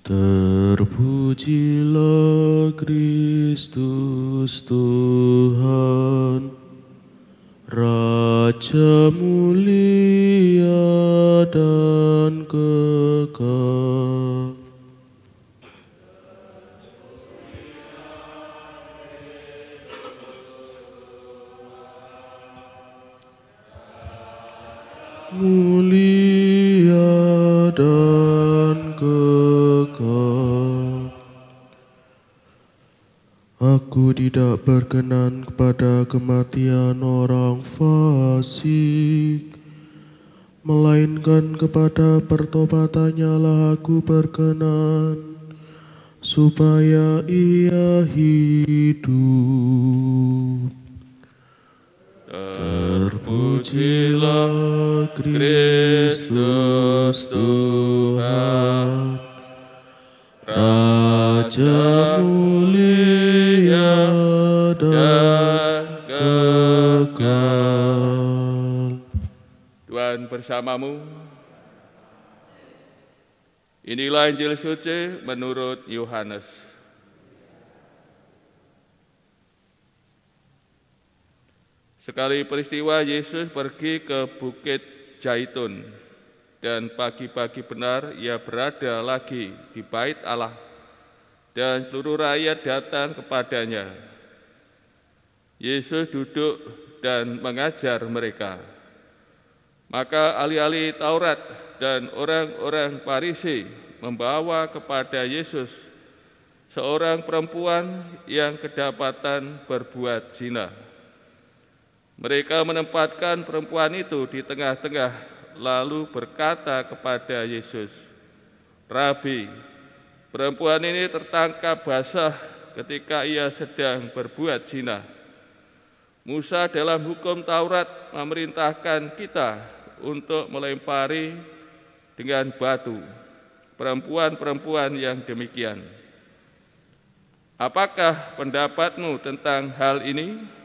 Terpujilah Kristus Tuhan, Raja mulia dan kekal. Mulia dan kekal. Aku tidak berkenan kepada kematian orang fasik, melainkan kepada pertobatannya lah aku berkenan, supaya ia hidup. Terpujilah Kristus Tuhan, Raja mulia dan kekal. Tuhan bersamamu. Inilah Injil suci menurut Yohanes. Sekali peristiwa Yesus pergi ke Bukit Zaitun, dan pagi-pagi benar ia berada lagi di bait Allah, dan seluruh rakyat datang kepadanya. Yesus duduk dan mengajar mereka. Maka ahli-ahli Taurat dan orang-orang Farisi membawa kepada Yesus seorang perempuan yang kedapatan berbuat zina. Mereka menempatkan perempuan itu di tengah-tengah, lalu berkata kepada Yesus, "Rabi, perempuan ini tertangkap basah ketika ia sedang berbuat zina. Musa dalam hukum Taurat memerintahkan kita untuk melempari dengan batu perempuan-perempuan yang demikian. Apakah pendapatmu tentang hal ini?"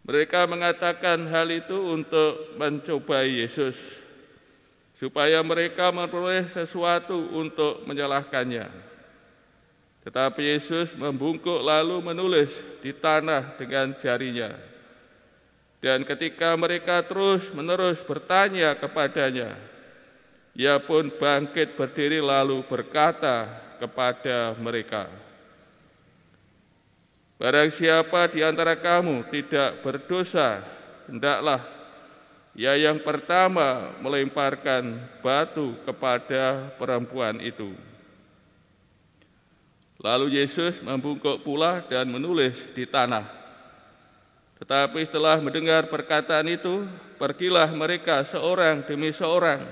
Mereka mengatakan hal itu untuk mencobai Yesus, supaya mereka memperoleh sesuatu untuk menyalahkannya. Tetapi Yesus membungkuk lalu menulis di tanah dengan jarinya. Dan ketika mereka terus-menerus bertanya kepadanya, ia pun bangkit berdiri lalu berkata kepada mereka, "Barang siapa di antara kamu tidak berdosa, hendaklah ia yang pertama melemparkan batu kepada perempuan itu." Lalu Yesus membungkuk pula dan menulis di tanah. Tetapi setelah mendengar perkataan itu, pergilah mereka seorang demi seorang,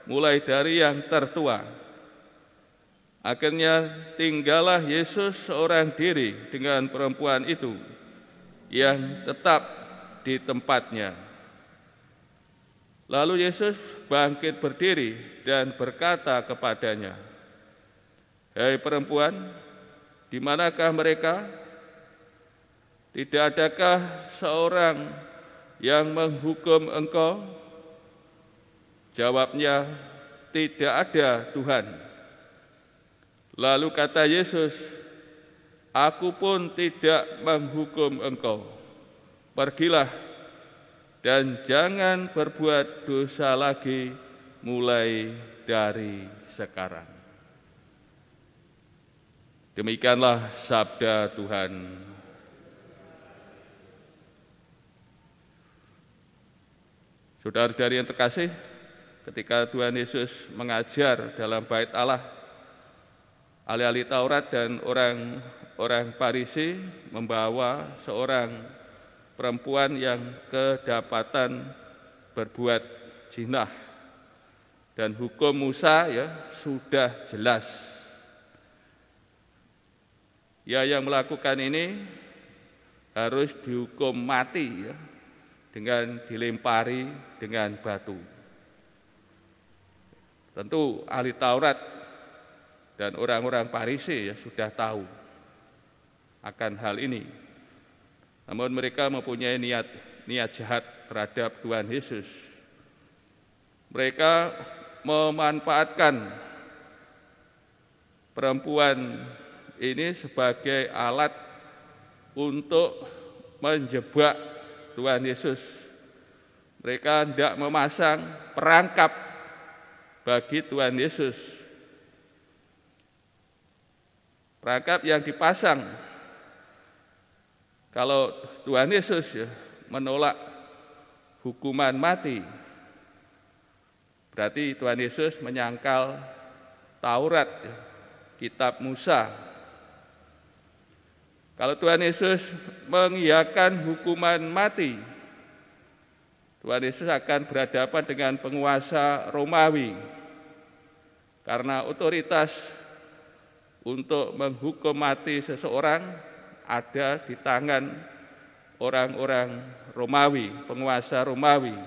mulai dari yang tertua. Akhirnya tinggallah Yesus seorang diri dengan perempuan itu yang tetap di tempatnya. Lalu Yesus bangkit berdiri dan berkata kepadanya, "Hei perempuan, di manakah mereka? Tidak adakah seorang yang menghukum engkau?" Jawabnya, "Tidak ada, Tuhan." Lalu kata Yesus, "Aku pun tidak menghukum engkau. Pergilah dan jangan berbuat dosa lagi mulai dari sekarang." Demikianlah sabda Tuhan. Saudara-saudari yang terkasih, ketika Tuhan Yesus mengajar dalam bait Allah, ahli-ahli Taurat dan orang Farisi membawa seorang perempuan yang kedapatan berbuat zina, dan hukum Musa sudah jelas. Yang melakukan ini harus dihukum mati dengan dilempari dengan batu. Tentu ahli Taurat dan orang-orang Farisi sudah tahu akan hal ini. Namun mereka mempunyai niat jahat terhadap Tuhan Yesus. Mereka memanfaatkan perempuan ini sebagai alat untuk menjebak Tuhan Yesus. Mereka hendak memasang perangkap bagi Tuhan Yesus. Perangkap yang dipasang kalau Tuhan Yesus menolak hukuman mati, berarti Tuhan Yesus menyangkal Taurat, kitab Musa. Kalau Tuhan Yesus mengiyakan hukuman mati, Tuhan Yesus akan berhadapan dengan penguasa Romawi, karena otoritas untuk menghukum mati seseorang ada di tangan orang-orang Romawi, penguasa Romawi.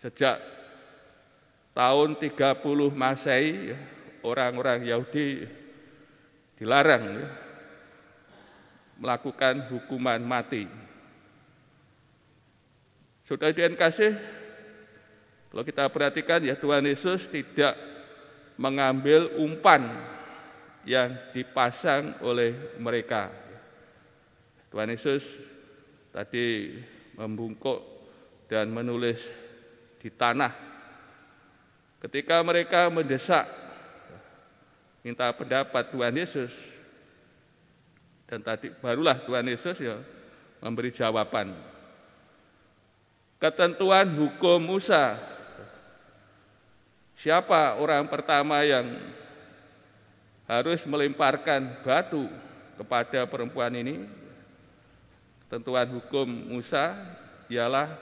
Sejak tahun 30 Masehi, orang-orang Yahudi dilarang melakukan hukuman mati. Saudara yang kasih, kalau kita perhatikan Tuhan Yesus tidak mengambil umpan yang dipasang oleh mereka. Tuhan Yesus tadi membungkuk dan menulis di tanah. Ketika mereka mendesak, minta pendapat Tuhan Yesus, dan tadi barulah Tuhan Yesus memberi jawaban. Ketentuan hukum Musa, siapa orang pertama yang harus melemparkan batu kepada perempuan ini? Ketentuan hukum Musa ialah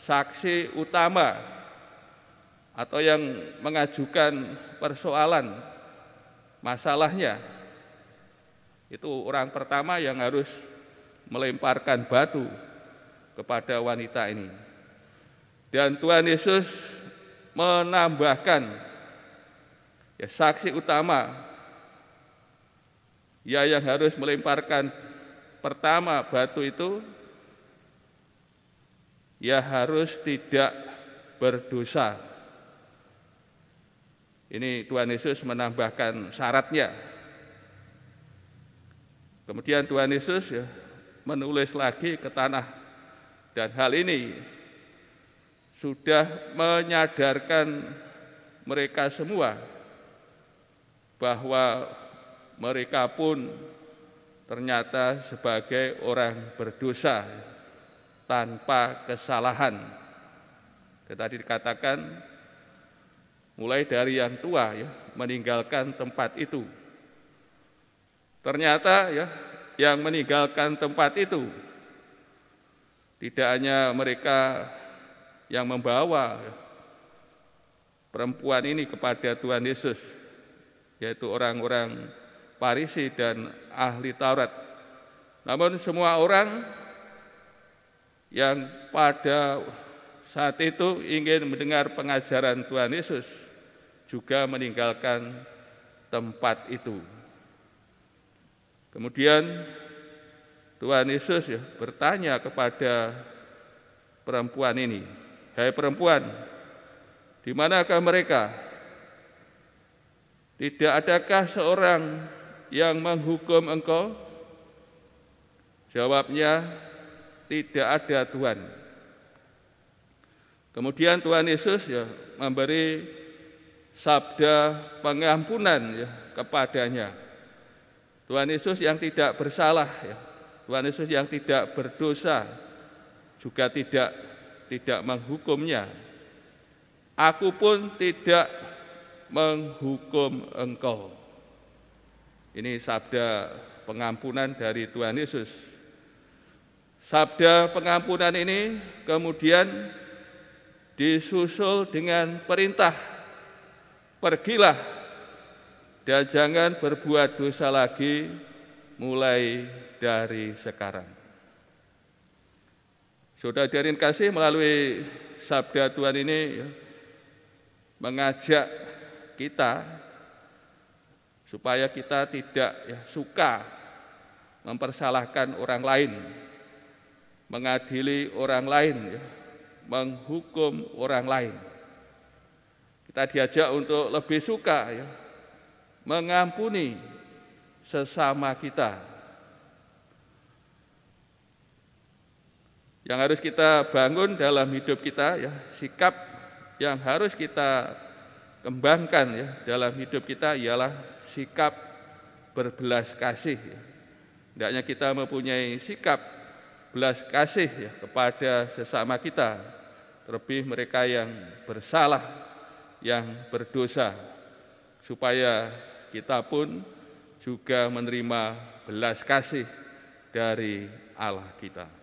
saksi utama atau yang mengajukan persoalan masalahnya. Itu orang pertama yang harus melemparkan batu kepada wanita ini. Dan Tuhan Yesus menambahkan saksi utama yang harus melemparkan pertama batu itu harus tidak berdosa. Ini Tuhan Yesus menambahkan syaratnya. Kemudian Tuhan Yesus menulis lagi ke tanah, dan hal ini sudah menyadarkan mereka semua bahwa mereka pun ternyata sebagai orang berdosa tanpa kesalahan. Tadi dikatakan mulai dari yang tua meninggalkan tempat itu. Ternyata yang meninggalkan tempat itu tidak hanya mereka yang membawa perempuan ini kepada Tuhan Yesus, yaitu orang-orang Farisi dan ahli Taurat, namun semua orang yang pada saat itu ingin mendengar pengajaran Tuhan Yesus juga meninggalkan tempat itu. Kemudian Tuhan Yesus bertanya kepada perempuan ini, "Hai perempuan, di manakah mereka? Tidak adakah seorang yang menghukum engkau?" Jawabnya, "Tidak ada, Tuhan." Kemudian Tuhan Yesus memberi sabda pengampunan kepadanya. Tuhan Yesus yang tidak bersalah, Tuhan Yesus yang tidak berdosa, juga tidak menghukumnya. "Aku pun tidak menghukum engkau." Ini sabda pengampunan dari Tuhan Yesus. Sabda pengampunan ini kemudian disusul dengan perintah, "Pergilah dan jangan berbuat dosa lagi mulai dari sekarang." Saudara hadirin kasih, melalui sabda Tuhan ini mengajak kita supaya kita tidak suka mempersalahkan orang lain, mengadili orang lain, menghukum orang lain. Kita diajak untuk lebih suka mengampuni sesama kita. Yang harus kita bangun dalam hidup kita, ya, sikap yang harus kita kembangkan ya dalam hidup kita ialah sikap berbelas kasih. Hendaknya kita mempunyai sikap belas kasih ya kepada sesama kita, terlebih mereka yang bersalah, yang berdosa, supaya kita pun juga menerima belas kasih dari Allah kita.